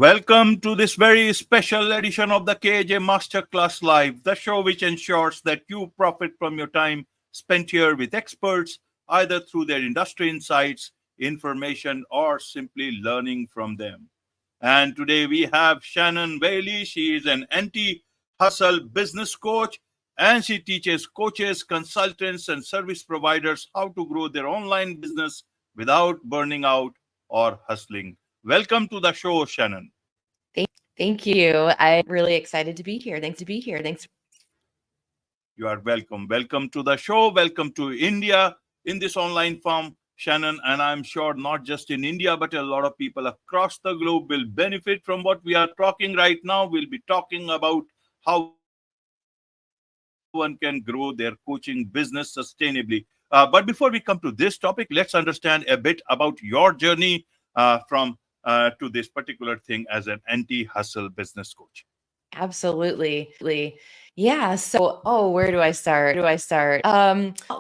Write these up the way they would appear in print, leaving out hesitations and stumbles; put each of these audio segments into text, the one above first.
Welcome to this very special edition of the KJ Masterclass Live, the show which ensures that you profit from your time spent here with experts, either through their industry insights, information, or simply learning from them. And today we have Shannon Whaley. She is an anti hustle business coach and she teaches coaches, consultants, and service providers how to grow their online business without burning out or hustling. Welcome to the show, Shannon. Thank you. I'm really excited to be here. Thanks. You are welcome. Welcome to the show. Welcome to India in this online form, Shannon. And I'm sure not just in India, but a lot of people across the globe will benefit from what we are talking right now. We'll be talking about how one can grow their coaching business sustainably. But before we come to this topic, let's understand a bit about your journey from to this particular thing as an anti-hustle business coach. Absolutely. Yeah. So, where do I start?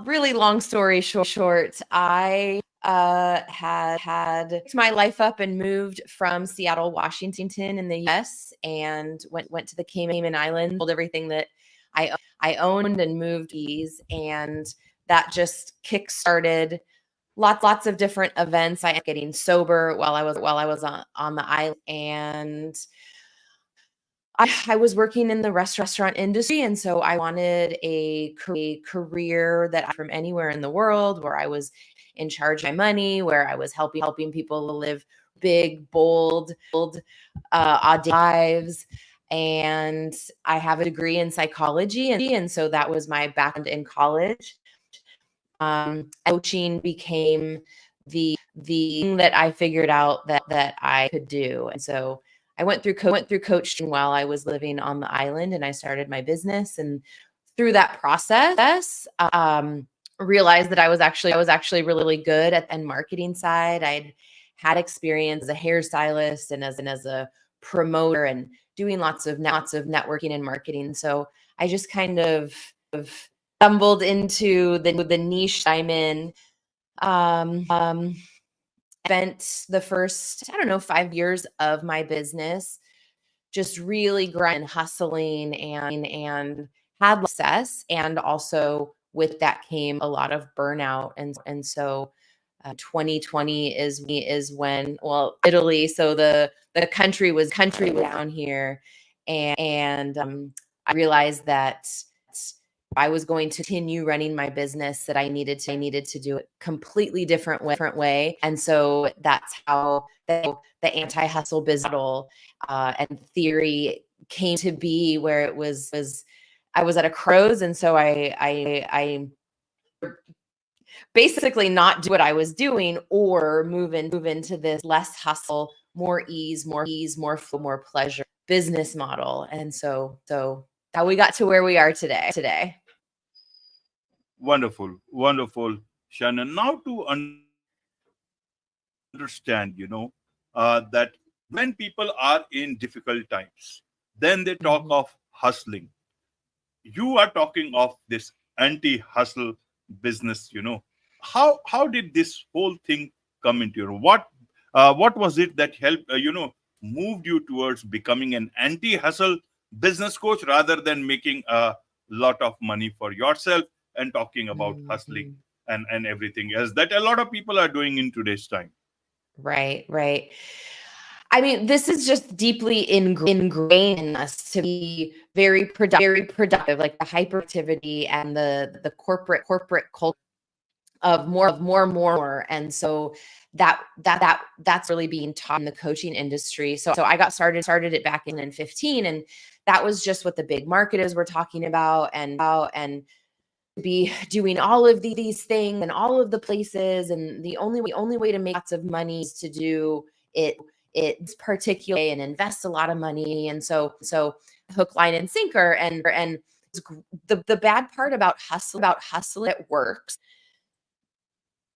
Really long story short, I had picked my life up and moved from Seattle, Washington in the US and went to the Cayman Islands, sold everything that I owned and moved these, and that just kick-started lots of different events. I ended up getting sober while I was on the island, and I was working in the restaurant industry, and so I wanted a career that from anywhere in the world where I was in charge of my money, where I was helping people live big, bold, audacious lives. And I have a degree in psychology, and so that was my background in college. Coaching became the thing that I figured out that I could do, and so I went through coaching while I was living on the island, and I started my business. And through that process, realized that I was actually really good at the marketing side. I'd had experience as a hairstylist and as a promoter and doing lots of networking and marketing. So I just kind of stumbled into the niche I'm in. Spent the first, 5 years of my business just really grinding, hustling, and had success. And also with that came a lot of burnout. And so 2020 is when, well, Italy, so the country was down here. And I realized that I was going to continue running my business, that I needed to do it completely different way. And so that's how the anti-hustle business model and theory came to be, where it was I was at a crossroads. And so I basically not do what I was doing, or move into this less hustle, more ease, more flow, more pleasure business model. And so how we got to where we are today. Wonderful, wonderful, Shannon. Now to understand, that when people are in difficult times, then they talk of hustling. You are talking of this anti-hustle business. How did this whole thing come into your what was it that helped moved you towards becoming an anti-hustle business coach rather than making a lot of money for yourself and talking about hustling Mhm. and everything else that a lot of people are doing in today's time? Right. I mean, this is just deeply ingrained in us to be very productive, like the hyperactivity and the corporate culture of more. And so that's really being taught in the coaching industry. So I got started it back in 2015, and that was just what the big marketers were talking about, and be doing all of these things and all of the places, and the only way to make lots of money is to do it's particular and invest a lot of money. And so hook, line, and sinker. And the bad part about hustle, it works.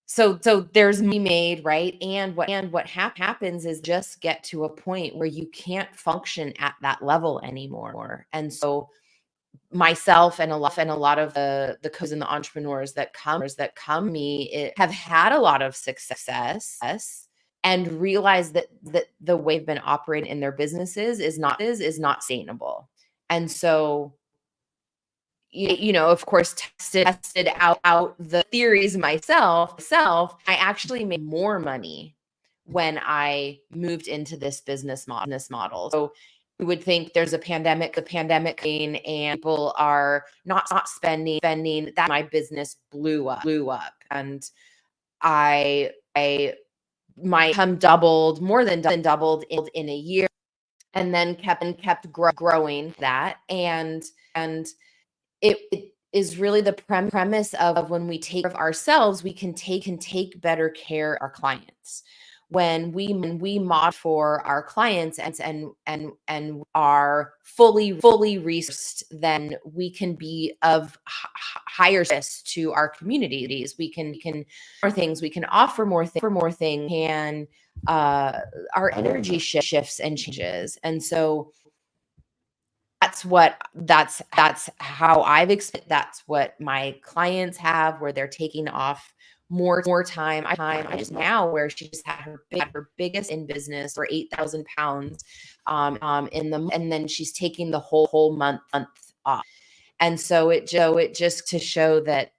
So there's money made, right? And what happens is just get to a point where you can't function at that level anymore. And so myself and a lot of the coaches and the entrepreneurs that come me have had a lot of success, and realize that the way they've been operating in their businesses is not sustainable. And so, of course, tested out the theories myself. I actually made more money when I moved into this business model. So you would think there's a pandemic and people are not spending, that my business blew up. And I my income doubled, more than doubled in a year, and then kept growing that. And it is really the premise of when we take care of ourselves, we can take better care of our clients. When we mod for our clients and are fully resourced, then we can be of higher service to our communities. We can more things. We can offer more things. And our energy shifts and changes. And so that's how I've experienced. That's what my clients have, where they're taking off more time. I just now, where she just had her biggest in business for 8,000 pounds and then she's taking the whole month off. And so it just to show that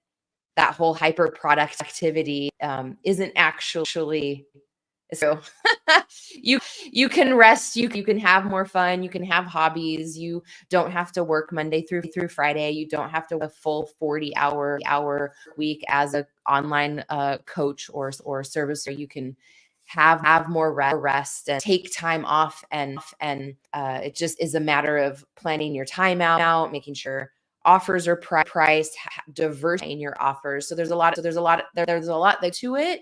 whole hyper productivity isn't actually. So you can rest, you can have more fun, you can have hobbies, you don't have to work Monday through Friday, you don't have to work a full 40-hour week as an online coach or servicer. You can have more rest and take time off, and it just is a matter of planning your time out, making sure offers are priced, diverse in your offers. So there's a lot to it.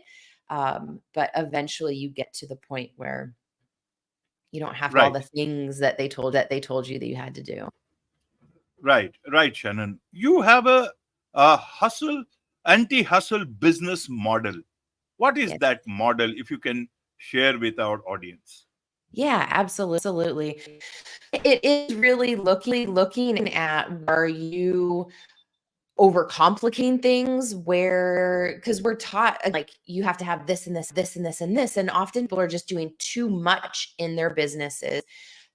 But eventually you get to the point where you don't have all Right, the things that they told you that you had to do. right, Shannon. You have a hustle, anti-hustle business model. What is Yes. that model, if you can share with our audience? Yeah, absolutely. It is really looking at, are you overcomplicating things, because we're taught like you have to have this and this, and often people are just doing too much in their businesses.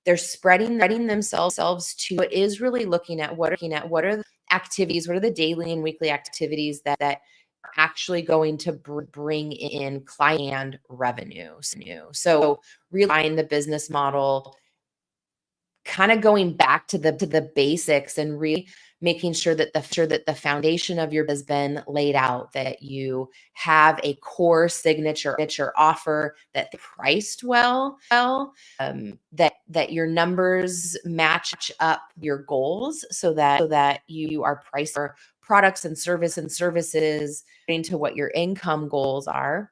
They're spreading themselves to. It is really looking at what are the activities, what are the daily and weekly activities that are actually going to bring in client and revenue. So realign the business model, kind of going back to the basics, and really making sure that the foundation of your has been laid out, that you have a core signature offer that priced well, that your numbers match up your goals, so that you are priced for products and services into what your income goals are.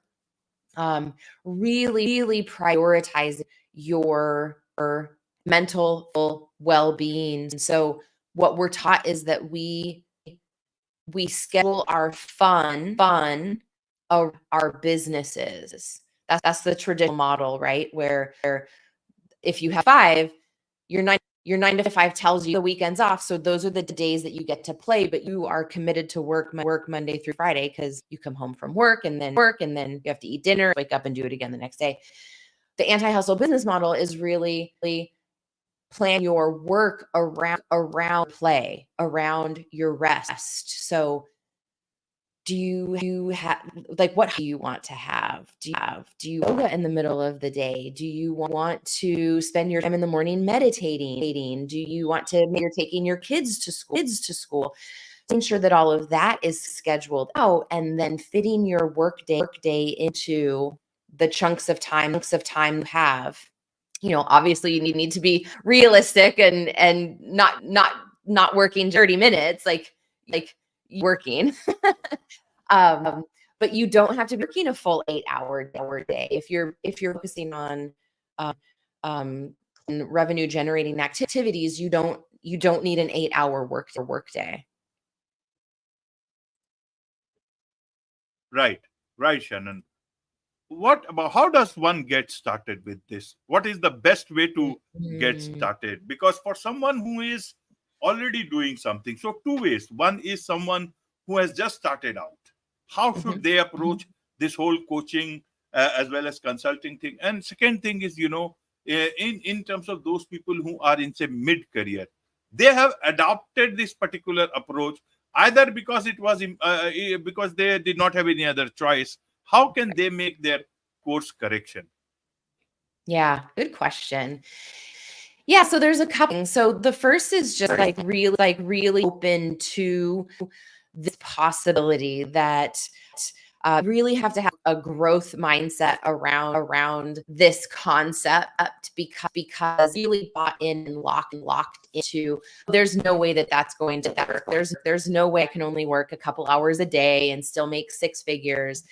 Really prioritize your mental well-being. So what we're taught is that we schedule our fun of our businesses. That's the traditional model, right? Where if you have 5, your 9 to 5 tells you the weekends off. So those are the days that you get to play, but you are committed to work Monday through Friday, because you come home from work and then you have to eat dinner, wake up and do it again the next day. The anti-hustle business model is really plan your work around play, around your rest. So do you have, like, what do you want to have? Do you yoga in the middle of the day? Do you want to spend your time in the morning meditating? Do you want to make you're taking your kids to school? Making sure that all of that is scheduled out, and then fitting your work day into the chunks of time you have. Obviously you need to be realistic and not working 30 minutes, like working. But you don't have to be working a full 8-hour day. If you're focusing on revenue generating activities, you don't need an 8-hour work day. Right, Shannon. What about, how does one get started with this? What is the best way to get started? Because for someone who is already doing something, so two ways. One is someone who has just started out. How should they approach this whole coaching as well as consulting thing. And second thing is, in terms of those people who are in say mid career, they have adopted this particular approach either because it was because they did not have any other choice. How can they make their course correction? Yeah, good question. Yeah, so there's a couple things. So the first is just like really open to this possibility that really have to have a growth mindset around this concept, because really bought in and locked into, there's no way that that's going to work. There's no way I can only work a couple hours a day and still make six figures.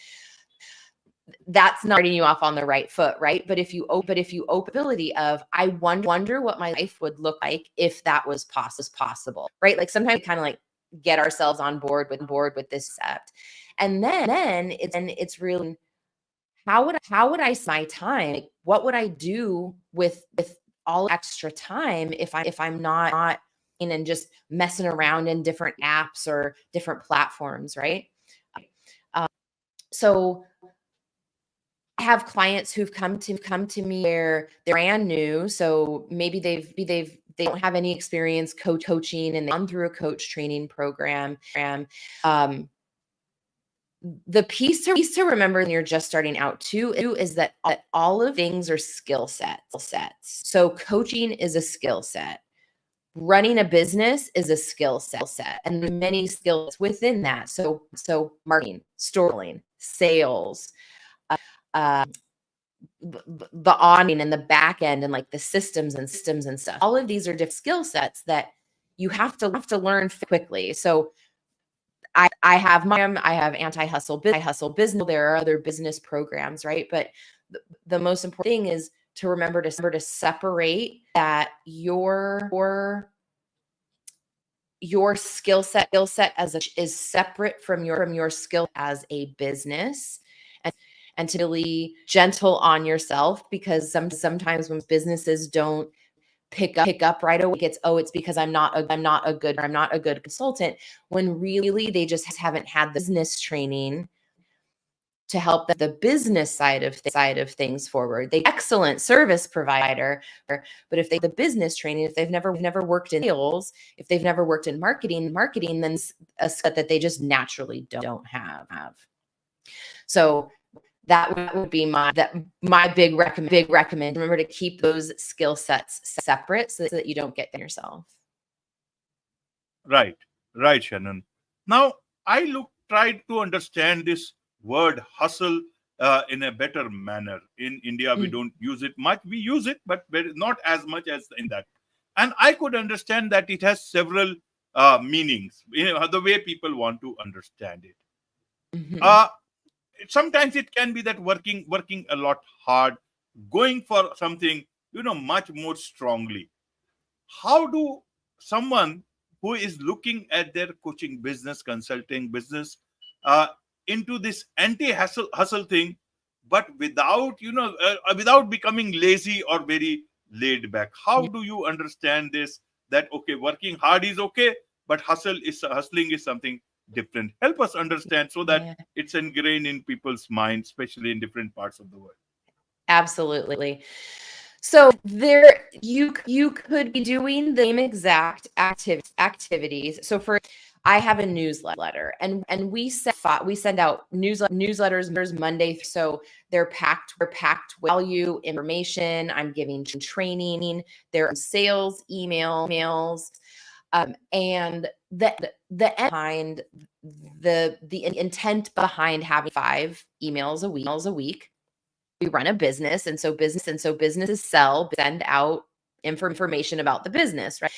That's not starting you off on the right foot, right? But if you open ability of, I wonder what my life would look like if that was possible, right? Like sometimes we kind of like get ourselves on board with this concept, and then it's really, how would I spend my time? Like, what would I do with all extra time if I'm not in and just messing around in different apps or different platforms, right? So I have clients who've come to me where they're brand new. So maybe they don't have any experience coaching, and they've gone through a coach training program. The piece to remember when you're just starting out too is that all of things are skill sets. So coaching is a skill set. Running a business is a skill set, and many skills within that. So marketing, storytelling, sales, the awning and the back end, and like the systems and stuff. All of these are different skill sets that you have to learn quickly. So I have anti-hustle business. There are other business programs, right? But the most important thing is to remember to separate that your skill set is separate from your skill as a business, and to be gentle on yourself, because sometimes when businesses don't pick up right away, it's because I'm not a good consultant, when really they just haven't had the business training to help the business side of things forward. They excellent service provider, but if the business training, if they've never worked in sales, if they've never worked in marketing, then a skill that they just naturally don't have. So that would be my big recommend. Remember to keep those skill sets separate so that you don't get them yourself. Right, right, Shannon. Now, tried to understand this word hustle in a better manner. In India, we don't use it much. We use it, but not as much as in that. And I could understand that it has several meanings, the way people want to understand it. Mm-hmm. Sometimes it can be that working a lot hard, going for something, much more strongly. How do someone who is looking at their coaching business, consulting business, uh, into this anti-hustle thing, but without becoming lazy or very laid back? How do you understand this? That okay, working hard is okay, but hustling is something different. Help us understand so that Yeah. it's ingrained in people's minds, especially in different parts of the world. Absolutely. So there, you could be doing the same exact activities. So I have a newsletter, and we send out newsletters Monday. So they're packed with value, information. I'm giving training. There are sales emails, and the behind the intent behind having 5 emails a week. We run a business, and so businesses send out information about the business, right?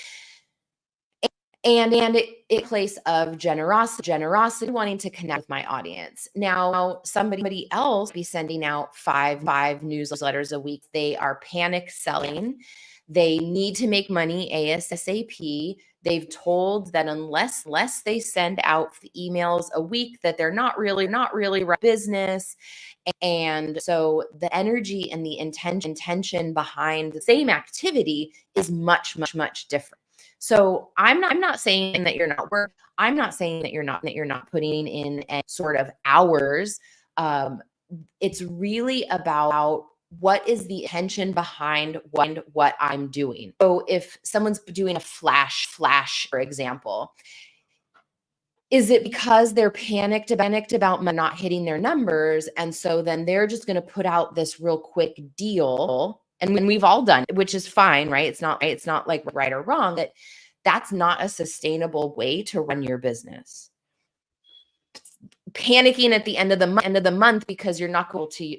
And it place of generosity, wanting to connect with my audience. Now, somebody else be sending out five newsletters a week. They are panic selling. They need to make money ASAP. They've told that unless they send out emails a week, that they're not really business. And so the energy and the intention behind the same activity is much different. So I'm not saying that you're not work. I'm not saying that you're not putting in sort of hours. it's really about what is the intention behind what I'm doing. So if someone's doing a flash, for example, is it because they're panicked about not hitting their numbers? And so then they're just going to put out this real quick deal. And when we've all done it, which is fine, right? It's not like right or wrong, that's not a sustainable way to run your business. Panicking at the end of the month because you're not going to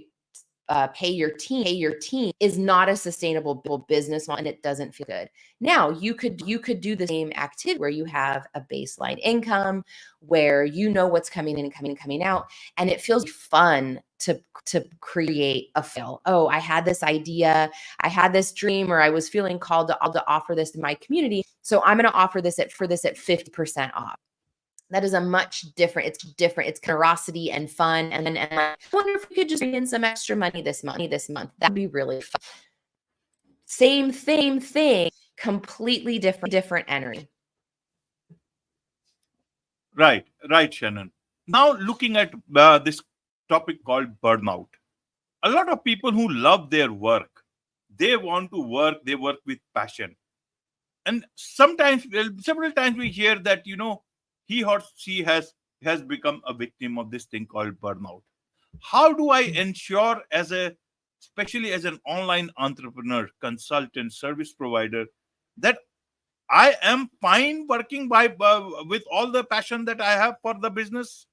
pay your team is not a sustainable business model, and it doesn't feel good. Now you could do the same activity where you have a baseline income, where you know what's coming in and coming out, and it feels fun to create a fail. Oh, I had this idea, I had this dream, or I was feeling called to offer this to my community, so I'm going to offer this at 50% off. That is a much different, it's generosity and fun. And I wonder if we could just bring in some extra money this month. That'd be really fun. Same thing, completely different energy. Right, Shannon. Now looking at this topic called burnout. A lot of people who love their work, they want to work, they work with passion. And sometimes, several times we hear that, he or she has become a victim of this thing called burnout. How do I ensure, especially as an online entrepreneur, consultant, service provider, that I am fine working with all the passion that I have for the business,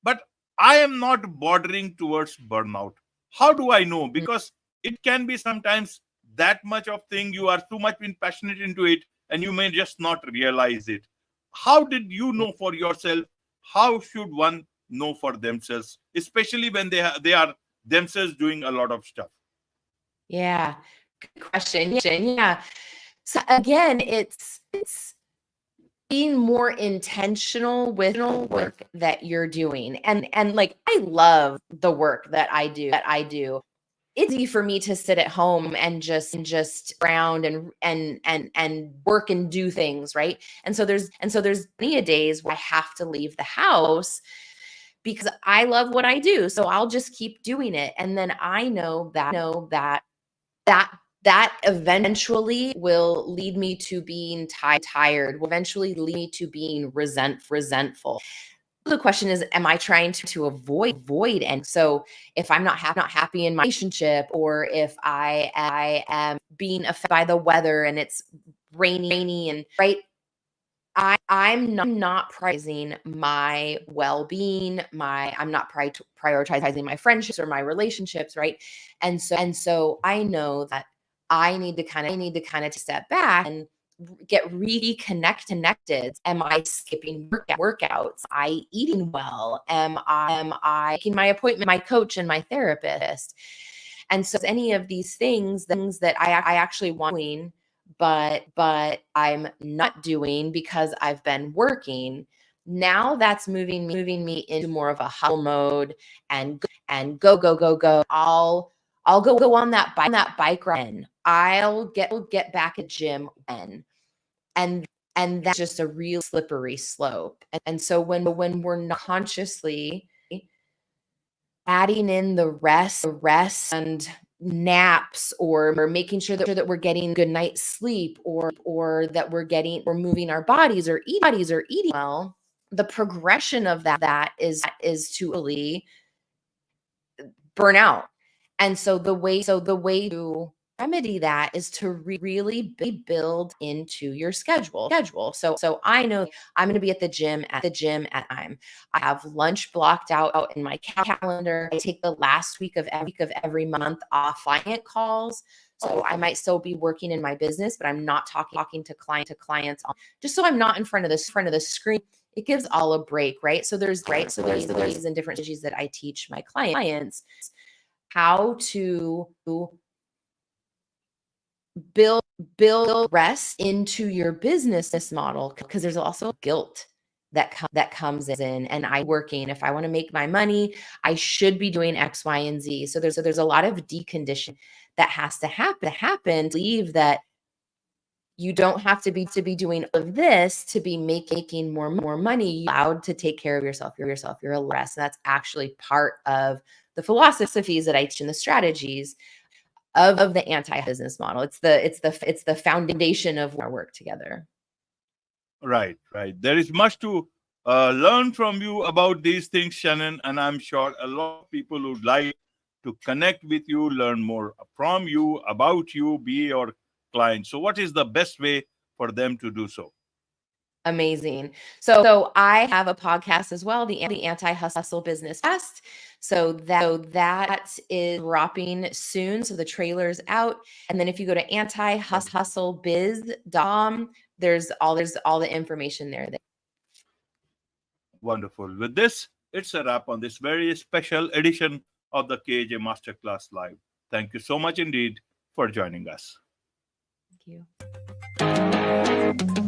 but I am not bordering towards burnout? How do I know? Because it can be sometimes that much of thing, you are too much passionate into it, and you may just not realize it. How did you know for yourself? How should one know for themselves, especially when they are themselves doing a lot of stuff? Yeah, good question. Yeah. So again, it's being more intentional with work that you're doing. And like, I love the work that I do. It's easy for me to sit at home and just round and work and do things, right? And so there's many days where I have to leave the house because I love what I do. So I'll just keep doing it. And then I know that eventually will lead me to being tired, will eventually lead me to being resentful. The question is, am I trying to avoid? And so if I'm not happy in my relationship, or if I am being affected by the weather and it's rainy and right, I'm not prioritizing my well-being, I'm not prioritizing my friendships or my relationships, right? And so I know that I need to kind of step back and get reconnected. Am I skipping workouts? Am I eating well? Am I making my appointment, my coach and my therapist? And so any of these things that I actually want doing, but I'm not doing because I've been working. Now that's moving me into more of a hustle mode and go. I'll go on that bike ride. I'll get back at gym when. And that's just a real slippery slope. And so when we're not consciously adding in the rest and naps, or making sure that we're getting good night's sleep, or that we're moving our bodies or eating well, the progression of that is to really burn out. And so the way to remedy that is to really build into your schedule. So I know I'm going to be at the gym at time. I have lunch blocked out in my calendar. I take the last week of every month off client calls. So I might still be working in my business, but I'm not talking to clients, just so I'm not in front of the screen. It gives all a break, right? So there's the ways and different strategies that I teach my clients how to build rest into your business model, because there's also guilt that comes in. And if I want to make my money, I should be doing X, Y, and Z. So there's a lot of deconditioning that has to happen to believe that You don't have to be doing all of this to be making more money. You're allowed to take care of yourself. You're allowed rest. And that's actually part of the philosophies that I teach and the strategies of the anti-business model. It's the foundation of our work together. Right, right. There is much to learn from you about these things, Shannon, and I'm sure a lot of people would like to connect with you, learn more from you, about you, be your client. So, what is the best way for them to do so? Amazing. So I have a podcast as well, the Anti-Hustle Business Test. So that is dropping soon. So the trailer's out. And then if you go to antihustlebiz.com, there's all the information there. Wonderful. With this, it's a wrap on this very special edition of the KJ Masterclass Live. Thank you so much indeed for joining us. Thank you.